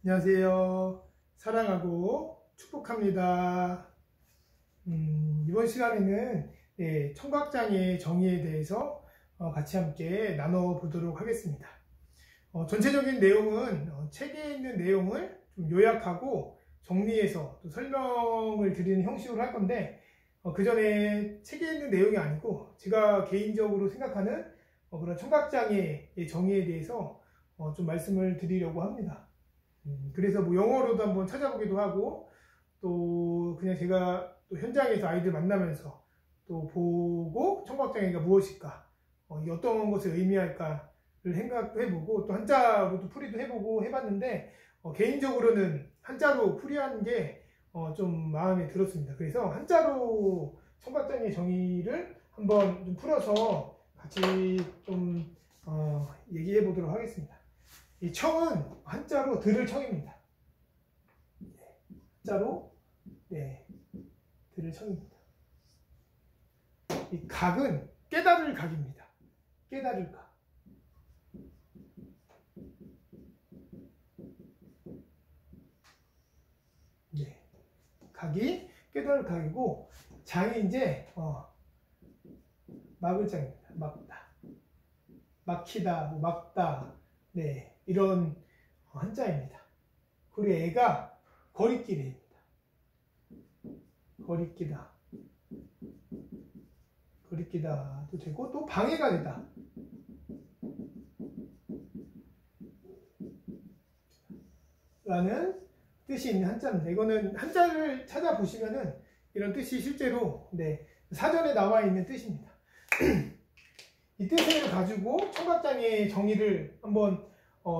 안녕하세요. 사랑하고 축복합니다. 이번 시간에는 청각장애 정의에 대해서 같이 함께 나눠보도록 하겠습니다. 전체적인 내용은 책에 있는 내용을 좀 요약하고 정리해서 또 설명을 드리는 형식으로 할 건데, 그 전에 책에 있는 내용이 아니고 제가 개인적으로 생각하는 그런 청각장애의 정의에 대해서 좀 말씀을 드리려고 합니다. 그래서 뭐 영어로도 한번 찾아보기도 하고, 또 그냥 제가 또 현장에서 아이들 만나면서 또 보고 청각장애가 무엇일까, 이게 어떤 것을 의미할까를 생각도 해보고, 또 한자로도 풀이도 해보고 해봤는데, 개인적으로는 한자로 풀이하는 게 좀 마음에 들었습니다. 그래서 한자로 청각장애 정의를 한번 좀 풀어서 같이 좀 얘기해 보도록 하겠습니다. 이 청은 한자로 들을 청입니다. 한자로 들을 청입니다. 이 각은 깨달을 각입니다. 깨달을 각. 각이 깨달을 각이고, 장이 이제 막을 장입니다. 막다, 막히다, 뭐 막다, 이런 한자입니다. 그리고 애가 거리끼리입니다. 거리끼다, 거리끼다도 되고, 또 방해가 되다, 라는 뜻이 있는 한자입니다. 이거는 한자를 찾아보시면은 이런 뜻이 실제로 사전에 나와 있는 뜻입니다. 이 뜻을 가지고 청각장애의 정의를 한번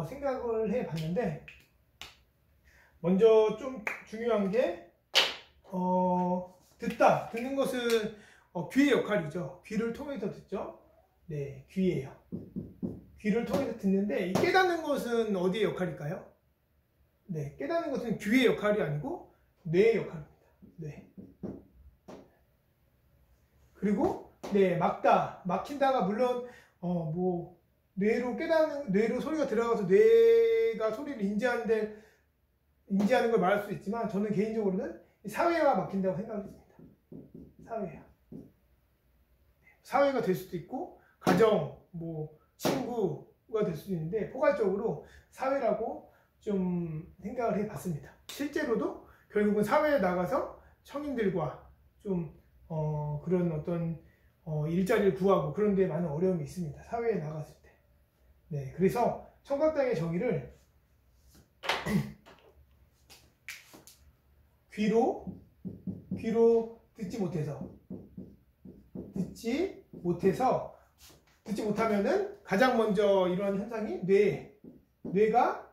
생각을 해 봤는데, 먼저 좀 중요한 게 듣다. 듣는 것은 귀의 역할이죠. 귀를 통해서 듣죠. 귀예요. 귀를 통해서 듣는데, 이 깨닫는 것은 어디의 역할일까요? 깨닫는 것은 귀의 역할이 아니고 뇌의 역할입니다. 그리고 막다, 막힌다가 물론 뭐 뇌로 소리가 들어가서 뇌가 소리를 인지하는 걸 말할 수 있지만, 저는 개인적으로는 사회가 막힌다고 생각했습니다. 사회가 될 수도 있고, 가정, 뭐 친구가 될 수도 있는데, 포괄적으로 사회라고 좀 생각을 해봤습니다. 실제로도 결국은 사회에 나가서 청인들과 좀 그런 어떤 일자리를 구하고 그런 데 많은 어려움이 있습니다. 사회에 나갔을 때. 그래서 청각장애 정의를 귀로 듣지 못하면은 가장 먼저 이러한 현상이 뇌가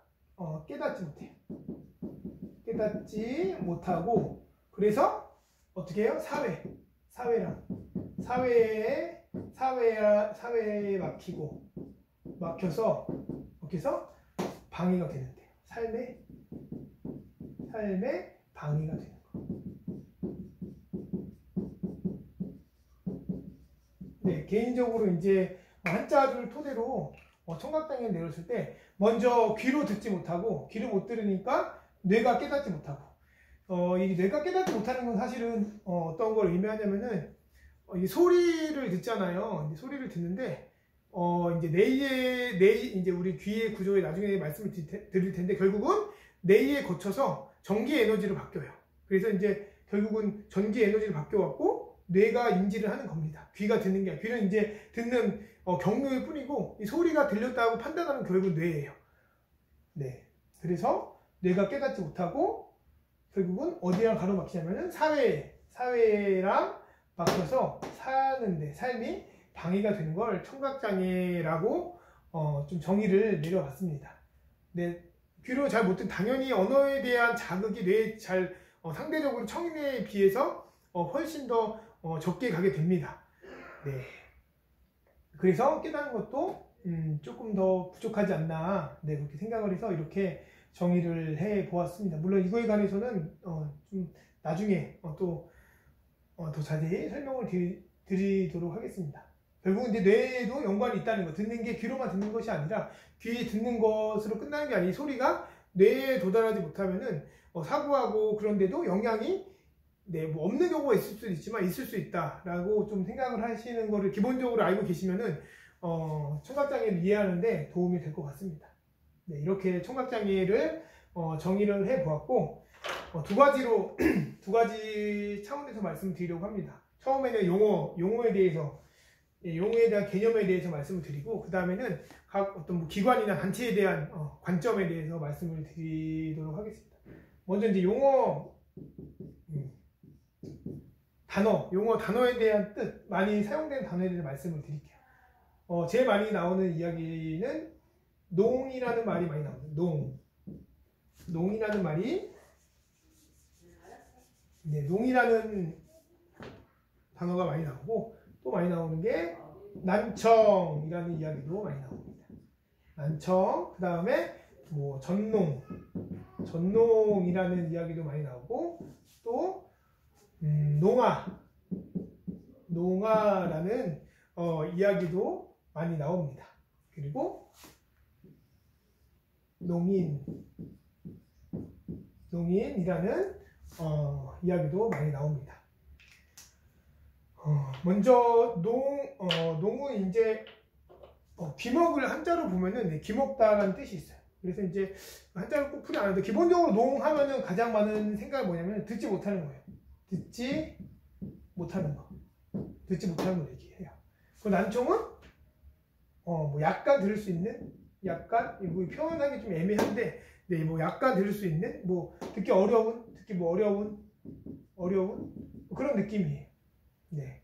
깨닫지 못하고, 그래서 어떻게 해요? 사회에 막혀서 방해가 되는데요. 삶에 방해가 되는 거. 개인적으로 이제 한자를 토대로 청각장애를 내렸을 때, 먼저 귀로 듣지 못하고, 귀를 못 들으니까 뇌가 깨닫지 못하고, 이 뇌가 깨닫지 못하는 건 사실은 어떤 걸 의미하냐면은, 이 소리를 듣잖아요. 소리를 듣는데 이제 우리 귀의 구조에 나중에 말씀을 드릴 텐데, 결국은 뇌에 거쳐서 전기 에너지로 바뀌어요. 그래서 이제 결국은 전기 에너지로 바뀌어갖고 뇌가 인지를 하는 겁니다. 귀가 듣는 게 아니라, 귀는 이제 듣는 경로일 뿐이고, 이 소리가 들렸다고 판단하는 결국은 뇌예요. 그래서 뇌가 깨닫지 못하고 결국은 어디랑 가로막히냐면은 사회랑 막혀서 사는데, 삶이 방해가 되는 걸 청각장애라고 좀 정의를 내려봤습니다. 귀로 잘 못 듣는, 당연히 언어에 대한 자극이 뇌에 상대적으로 청인에 비해서 훨씬 더 적게 가게 됩니다. 그래서 깨닫는 것도 조금 더 부족하지 않나, 그렇게 생각을 해서 이렇게 정의를 해 보았습니다. 물론 이거에 관해서는 좀 나중에 또 더 자세히 설명을 드리도록 하겠습니다. 결국은 이제 뇌에도 연관이 있다는 거, 듣는 게 귀로만 듣는 것이 아니라 귀에 듣는 것으로 끝나는 게 아니라, 이 소리가 뇌에 도달하지 못하면은 사고하고 그런데도 영향이 뭐 없는 경우가 있을 수도 있지만 있을 수 있다라고 좀 생각을 하시는 거를 기본적으로 알고 계시면은 청각장애를 이해하는데 도움이 될 것 같습니다. 네, 이렇게 청각장애를 정의를 해 보았고 두 가지로 두 가지 차원에서 말씀드리려고 합니다. 처음에는 용어에 대해서 용어에 대한 개념에 대해서 말씀을 드리고 그 다음에는 각 어떤 뭐 기관이나 단체에 대한 관점에 대해서 말씀을 드리도록 하겠습니다. 먼저 이제 단어에 대한 뜻, 많이 사용되는 단어에 대해서 말씀을 드릴게요. 제일 많이 나오는 이야기는 농이라는 말이 많이 나옵니다. 농이라는 말이, 네, 농이라는 단어가 많이 나오고, 또 많이 나오는 게 난청이라는 이야기도 많이 나옵니다. 난청, 그 다음에 뭐 전농이라는 이야기도 많이 나오고, 또 농아라는 이야기도 많이 나옵니다. 그리고 농인이라는 이야기도 많이 나옵니다. 먼저 농은 이제 귀먹을 한자로 보면은 귀먹다라는 뜻이 있어요. 그래서 이제 한자를 꼭 풀이 안 하는데 기본적으로 농하면은 가장 많은 생각이 뭐냐면 듣지 못하는 거예요. 듣지 못하는 거 얘기해요. 그 난청은 뭐 약간 들을 수 있는, 약간 뭐 표현하기 좀 애매한데, 네, 뭐 약간 들을 수 있는, 뭐 듣기 어려운 그런 느낌이에요. 네.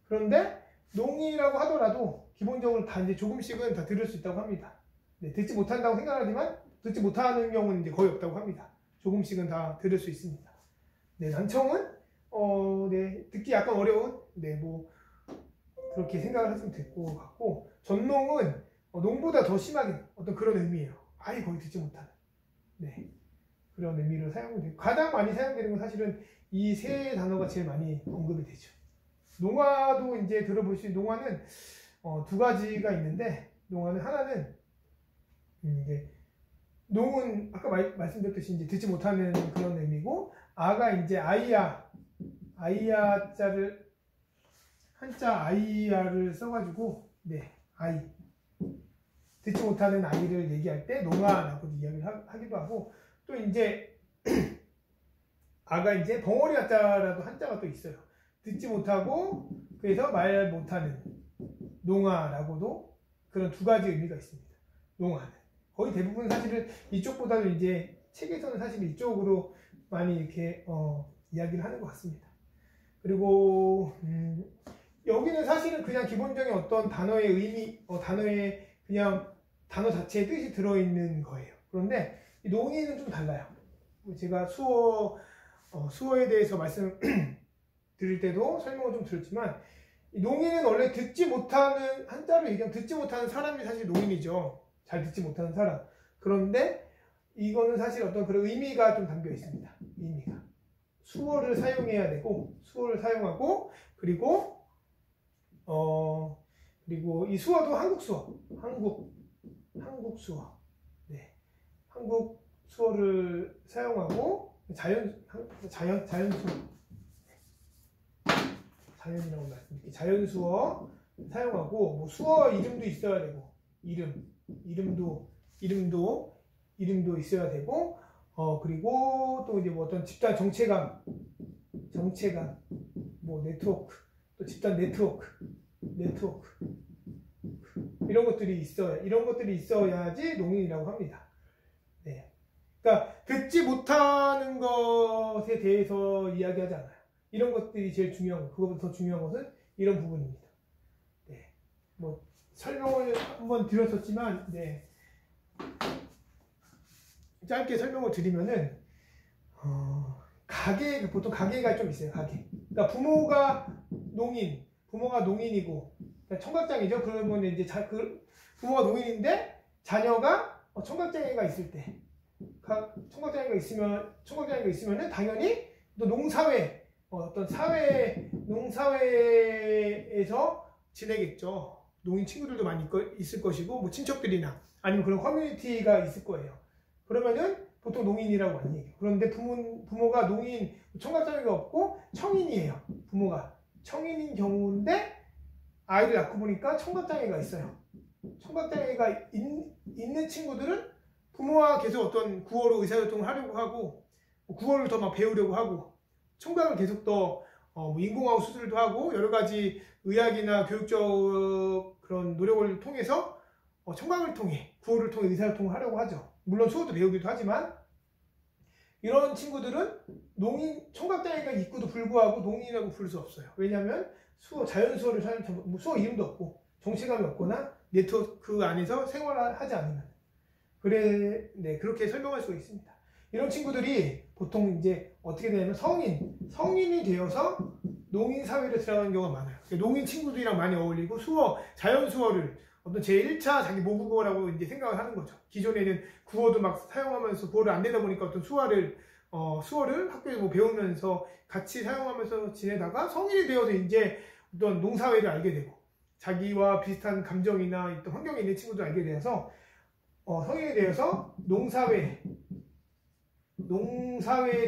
그런데 농이라고 하더라도 기본적으로 다 이제 조금씩은 다 들을 수 있다고 합니다. 네, 듣지 못한다고 생각하지만 듣지 못하는 경우는 이제 거의 없다고 합니다. 조금씩은 다 들을 수 있습니다. 네, 난청은 네, 듣기 약간 어려운, 네, 뭐 그렇게 생각을 하시면 될 것 같고, 전농은 농보다 더 심하게 어떤 그런 의미예요. 아예 거의 듣지 못하는, 네, 그런 의미로 사용이 되고, 가장 많이 사용되는 건 사실은 이 세 단어가 제일 많이 언급이 되죠. 농아도 이제 들어볼 수 있는, 농아는 두 가지가 있는데, 농아는 하나는 이제 농은 아까 말씀드렸듯이 이제 듣지 못하는 그런 의미고, 아가 이제 아이야자를 한자 아이야를 써가지고, 네, 아이, 듣지 못하는 아이를 얘기할 때 농아라고 이야기를 하기도 하고, 또 이제 아가 이제 벙어리 아자라도 한자가 또 있어요. 듣지 못하고 그래서 말 못하는 농아라고도 그런 두 가지 의미가 있습니다. 농아는 거의 대부분 사실은 이쪽보다도 이제 책에서는 사실 이쪽으로 많이 이렇게 이야기를 하는 것 같습니다. 그리고 여기는 사실은 그냥 기본적인 어떤 단어의 의미, 단어의 그냥 단어 자체의 뜻이 들어있는 거예요. 그런데 이 농이는 좀 달라요. 제가 수어에 대해서 말씀 드릴 때도 설명을 좀 드렸지만, 이 농인은 원래 듣지 못하는, 한자로 얘기하면 듣지 못하는 사람이 사실 농인이죠. 잘 듣지 못하는 사람. 그런데 이거는 사실 어떤 그런 의미가 좀 담겨 있습니다. 의미가. 수어를 사용해야 되고, 수어를 사용하고, 그리고 이 수어도 한국 수어. 한국 수어. 네. 한국 수어를 사용하고, 자연이라고 말씀드릴게요. 자연수어 사용하고, 뭐 수어 이름도 있어야 되고, 이름도 있어야 되고, 그리고 또 이제 뭐 어떤 집단 정체감, 뭐 네트워크, 또 집단 네트워크 이런 것들이 있어야지 농인이라고 합니다. 네. 그러니까 듣지 못하는 것에 대해서 이야기하지 않아요. 이런 것들이 제일 중요한 거, 그거보다 더 중요한 것은 이런 부분입니다. 네. 뭐 설명을 한번 드렸었지만, 네. 짧게 설명을 드리면은 보통 가계가 좀 있어요. 가계. 그러니까 부모가 농인이고, 그러니까 청각장애죠. 그러면 이제 부모가 농인인데 자녀가 청각장애가 있을 때, 청각장애가 있으면은 당연히 또 농사회, 농사회에서 지내겠죠. 농인 친구들도 많이 있을 것이고, 뭐 친척들이나 아니면 그런 커뮤니티가 있을 거예요. 그러면은 보통 농인이라고 많이 얘기해요. 그런데 부모가 농인, 청각장애가 없고 청인이에요. 부모가 청인인 경우인데 아이를 낳고 보니까 청각장애가 있어요. 청각장애가 있는 친구들은 부모와 계속 어떤 구어로 의사소통을 하려고 하고 구어를 더 막 배우려고 하고 청각을 계속 더 인공화학 수술도 하고 여러 가지 의학이나 교육적 그런 노력을 통해서 청각을 통해 구어를 통해 의사소통을 하려고 하죠. 물론 수어도 배우기도 하지만 이런 친구들은 청각장애가 있고도 불구하고 농인이라고 부를 수 없어요. 왜냐하면 자연 수어를 수어 이름도 없고 정체감이 없거나 네트워크 안에서 생활을 하지 않으면 그렇게 설명할 수가 있습니다. 이런 친구들이 보통 이제 어떻게 되냐면 성인이 되어서 농인 사회로 들어가는 경우가 많아요. 농인 친구들이랑 많이 어울리고 자연 수어를 어떤 제1차 자기 모국어라고 이제 생각을 하는 거죠. 기존에는 구어도 막 사용하면서 구어를 안 되다 보니까 어떤 수어를 학교에서 배우면서 같이 사용하면서 지내다가 성인이 되어서 이제 어떤 농사회를 알게 되고 자기와 비슷한 감정이나 어떤 환경에 있는 친구들 알게 되어서 성인이 되어서 농사회에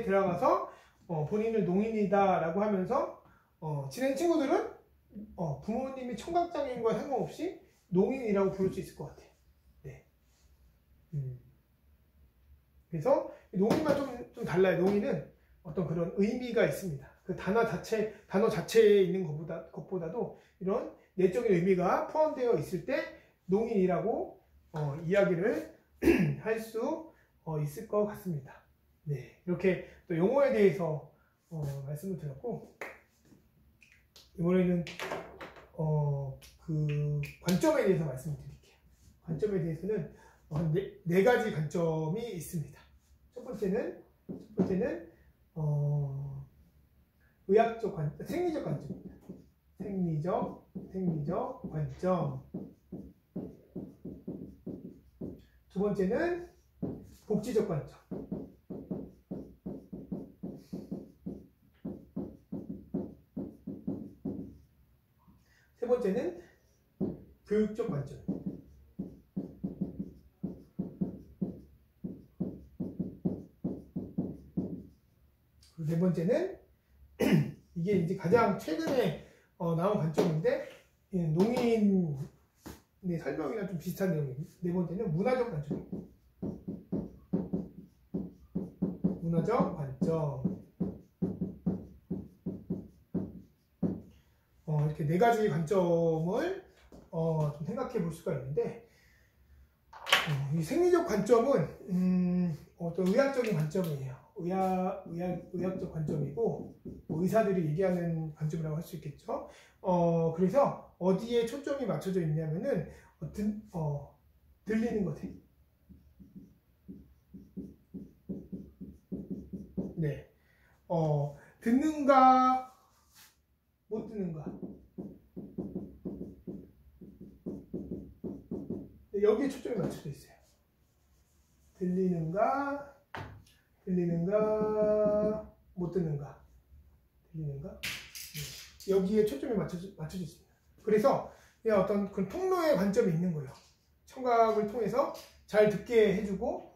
들어가서 본인을 농인이다라고 하면서 지낸 친구들은 부모님이 청각장애인과 상관없이 농인이라고 부를 수 있을 것 같아요. 네. 그래서 농인만 좀 달라요. 농인은 어떤 그런 의미가 있습니다. 그 단어 자체에 있는 것보다도 이런 내적인 의미가 포함되어 있을 때 농인이라고 이야기를 할 수 있을 것 같습니다. 네, 이렇게 또 용어에 대해서 말씀을 드렸고 이번에는 그 관점에 대해서 말씀을 드릴게요. 관점에 대해서는 네 가지 관점이 있습니다. 첫 번째는 의학적 관점, 생리적 관점입니다. 생리적 관점. 두 번째는 복지적 관점. 세 번째는 교육적 관점입니다. 그리고 네 번째는 이게 이제 가장 최근에 나온 관점인데 농인의 설명이랑 좀 비슷한 내용입니다. 네 번째는 문화적 관점입니다. 문화적 관점. 이렇게 네 가지 관점을 좀 생각해 볼 수가 있는데 이 생리적 관점은 어떤 의학적인 관점이에요. 의학적 관점이고 의사들이 얘기하는 관점이라고 할 수 있겠죠. 그래서 어디에 초점이 맞춰져 있냐면은 들리는 것에. 네. 듣는가 못 듣는가. 여기에 초점이 맞춰져 있어요. 들리는가 못 듣는가. 들리는가. 네. 여기에 초점이 맞춰져 있습니다. 그래서 어떤 그 통로의 관점이 있는 거예요. 청각을 통해서 잘 듣게 해주고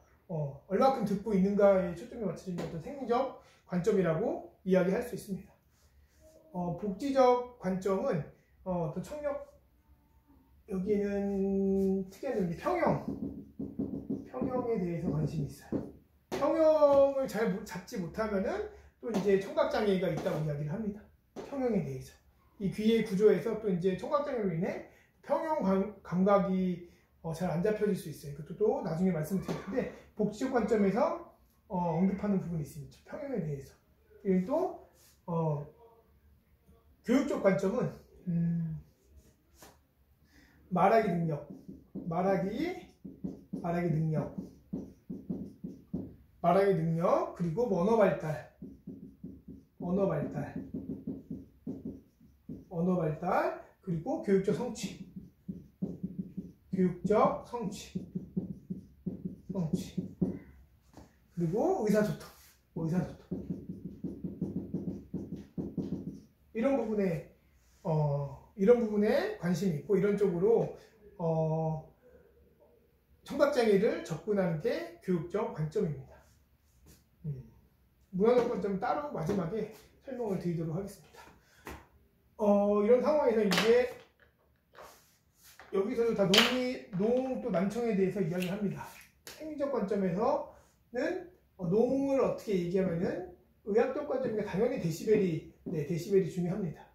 얼마큼 듣고 있는가에 초점이 맞춰져 있는 어떤 생리적 관점이라고 이야기할 수 있습니다. 복지적 관점은 어떤 여기에는 특이한 점이 평형에 대해서 관심이 있어요. 평형을 잘 잡지 못하면은 또 이제 청각장애가 있다고 이야기를 합니다. 평형에 대해서. 이 귀의 구조에서 또 이제 청각장애로 인해 평형 감각이 잘 안 잡혀질 수 있어요. 그것도 나중에 말씀드릴 텐데 복지적 관점에서 언급하는 부분이 있습니다. 평형에 대해서. 그리고 또 교육적 관점은 말하기 능력 그리고 언어 발달 그리고 교육적 성취 그리고 의사소통 이런 부분에 관심이 있고 이런 쪽으로 청각장애를 접근하는 게 교육적 관점입니다. 문화적 관점 따로 마지막에 설명을 드리도록 하겠습니다. 이런 상황에서 이제 여기서도 다 농 또 난청에 대해서 이야기를 합니다. 생리적 관점에서는 농을 어떻게 얘기하면은 의학적 관점이니까 당연히 데시벨이 중요합니다.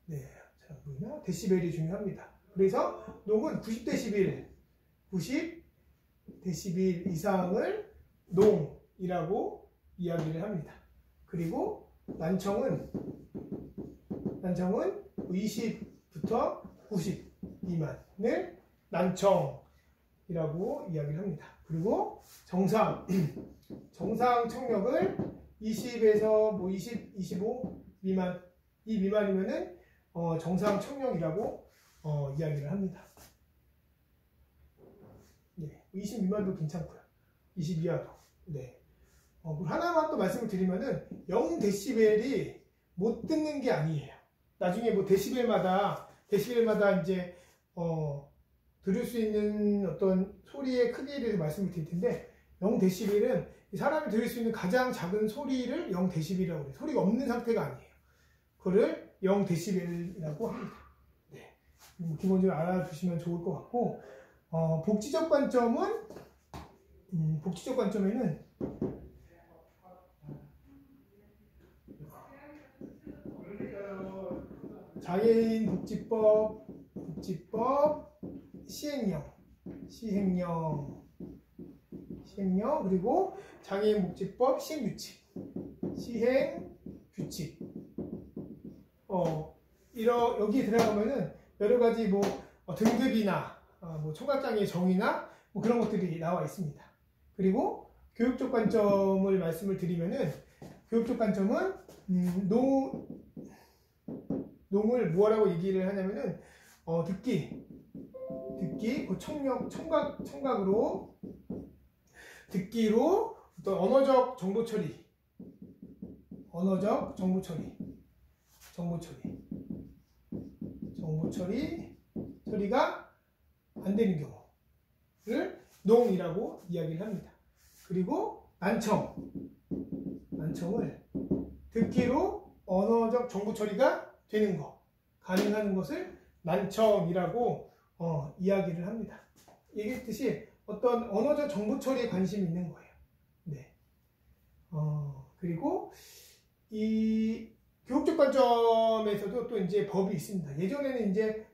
네, 자, 뭐냐? 데시벨이 중요합니다. 그래서 농은 90데시벨 이상을 농이라고 이야기를 합니다. 그리고 난청은 20부터 90 미만을 난청이라고 이야기를 합니다. 그리고 정상 청력을 20에서 뭐 20, 25 미만, 이 미만이면은 정상 청력이라고 이야기를 합니다. 네, 20 미만도 괜찮고요. 20 이하도. 네. 하나만 또 말씀을 드리면은 0데시벨이 못 듣는 게 아니에요. 나중에 뭐 데시벨마다 이제 들을 수 있는 어떤 소리의 크기에 대해서 말씀을 드릴 텐데 0데시벨은 사람이 들을 수 있는 가장 작은 소리를 0데시벨이라고 해요. 소리가 없는 상태가 아니에요. 그거를 0데시벨이라고 합니다. 네. 기본적으로 알아두시면 좋을 것 같고 복지적 관점에는 장애인 복지법 시행령 그리고 장애인 복지법 시행규칙 여기에 들어가면은 여러 가지 뭐 등급이나 뭐 청각장애 정의나 뭐 그런 것들이 나와 있습니다. 그리고 교육적 관점을 말씀을 드리면은 교육적 관점은 농을 뭐라고 얘기를 하냐면은 듣기 그 청각으로 듣기로 어떤 언어적 정보 처리가 안 되는 경우를 농이라고 이야기를 합니다. 그리고 난청을 듣기로 언어적 정보 처리가 되는 거, 가능한 것을 난청이라고 이야기를 합니다. 얘기했듯이 어떤 언어적 정보 처리에 관심이 있는 거예요. 네. 그리고 이 교육적 관점에서도 또 이제 법이 있습니다. 예전에는 이제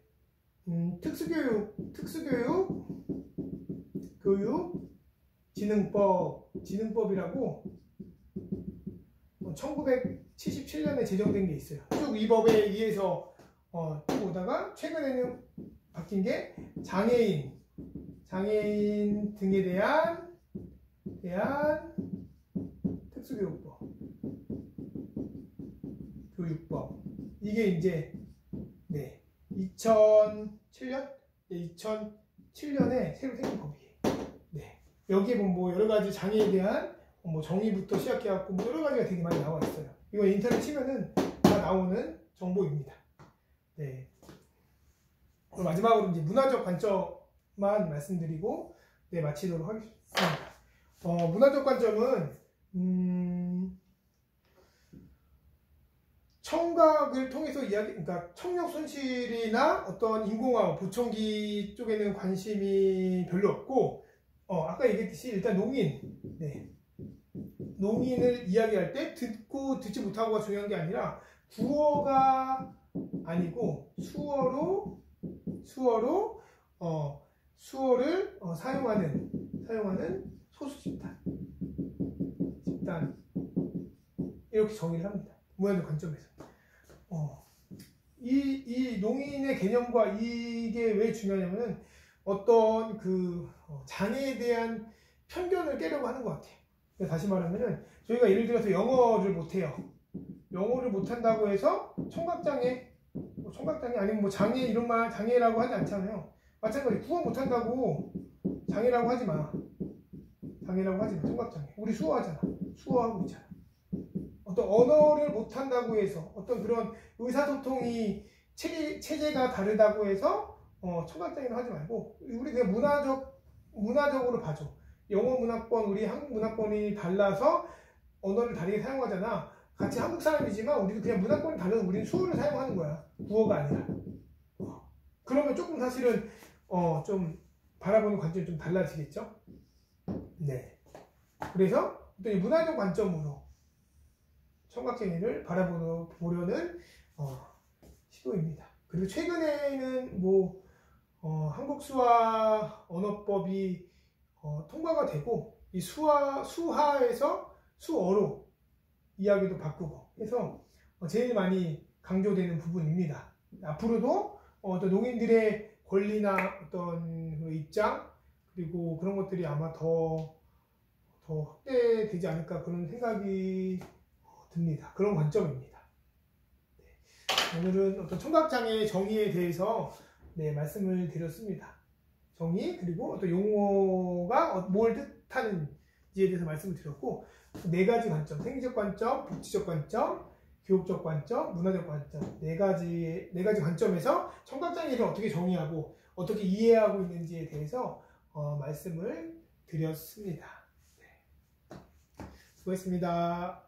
진흥법이라고 1977년에 제정된 게 있어요. 쭉 이 법에 의해서 쭉 오다가 최근에는 바뀐 게 장애인 등에 대한 특수교육법, 교육법. 이게 이제 2007년에 새로 생긴 법이에요. 네. 여기에 보면 뭐 여러 가지 장애에 대한 뭐 정의부터 시작해갖고 뭐 여러 가지가 되게 많이 나와 있어요. 이거 인터넷 치면은 다 나오는 정보입니다. 네. 마지막으로 이제 문화적 관점만 말씀드리고 마치도록 하겠습니다. 문화적 관점은 청각을 통해서 그러니까 청력 손실이나 어떤 인공화학, 보청기 쪽에는 관심이 별로 없고, 아까 얘기했듯이 일단 농인을 이야기할 때 듣고 듣지 못하고가 중요한 게 아니라 구어가 아니고 수어를 사용하는 소수 집단 이렇게 정의를 합니다. 문화적 관점에서. 이 농인의 개념과 이게 왜 중요하냐면은 어떤 장애에 대한 편견을 깨려고 하는 것 같아요. 다시 말하면은 저희가 예를 들어서 영어를 못해요. 영어를 못한다고 해서 청각장애 아니면 뭐 장애 이런 말 장애라고 하지 않잖아요. 마찬가지 구어 못한다고 장애라고 하지 마. 청각장애. 우리 수어하잖아. 수어하고 있잖아. 어떤 언어를 못한다고 해서 어떤 그런 의사소통이 체제가 다르다고 해서 청각장애는 하지 말고 우리 그냥 문화적으로 봐줘. 영어 문화권, 우리 한국 문화권이 달라서 언어를 다르게 사용하잖아. 같이 한국 사람이지만 우리도 그냥 문화권이 달라서 우리는 수어를 사용하는 거야. 국어가 아니라. 그러면 조금 사실은 좀 바라보는 관점이 좀 달라지겠죠? 네. 그래서 어떤 문화적 관점으로 청각장애를 바라보려는 시도입니다. 그리고 최근에는 뭐 한국 수화 언어법이 통과가 되고 이 수하에서 수어로 이야기도 바꾸고 해서 제일 많이 강조되는 부분입니다. 앞으로도 어떤 농인들의 권리나 어떤 그 입장 그리고 그런 것들이 아마 더 확대되지 않을까 그런 생각이 듭니다. 그런 관점입니다. 네. 오늘은 어떤 청각장애의 정의에 대해서 말씀을 드렸습니다. 정의 그리고 어떤 용어가 뭘 뜻하는지에 대해서 말씀을 드렸고 4가지 관점, 생리적 관점, 복지적 관점, 교육적 관점, 문화적 관점 4가지 관점에서 청각장애를 어떻게 정의하고 어떻게 이해하고 있는지에 대해서 말씀을 드렸습니다. 네. 수고했습니다.